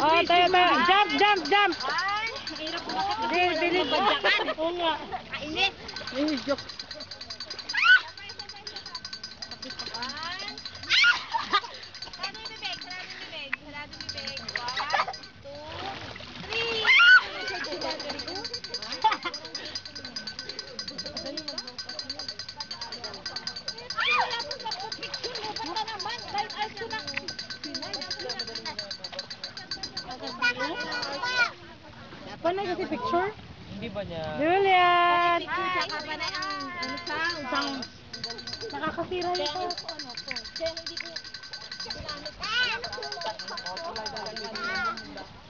Oh, tayo. Jump, jump, jump. Hirap ko bakit Bilis. Oo nga. Kainit. Joke. Paano kasi picture? Hindi ba niya? Juliet! Tsaka ba na ang sound? Nakakasira yun.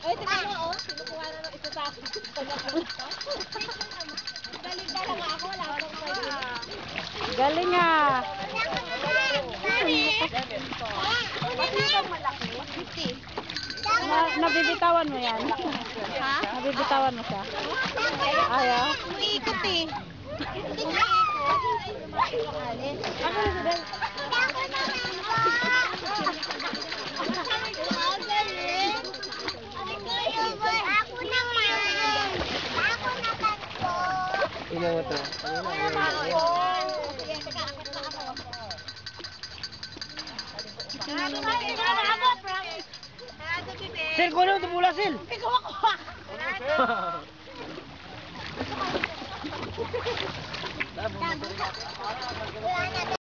Ay, tingnan mo, oh. Sinukuha na ng isa sa akin. Galing ka lang ako, wala akong pwede. Galing ah. Nabibitawan mo yan. Ha? Nabibitawan mo siya. Ayaw. Umiikot eh. Ina mo to. Sir, kuno ito pula, Sil. Ikaw ako.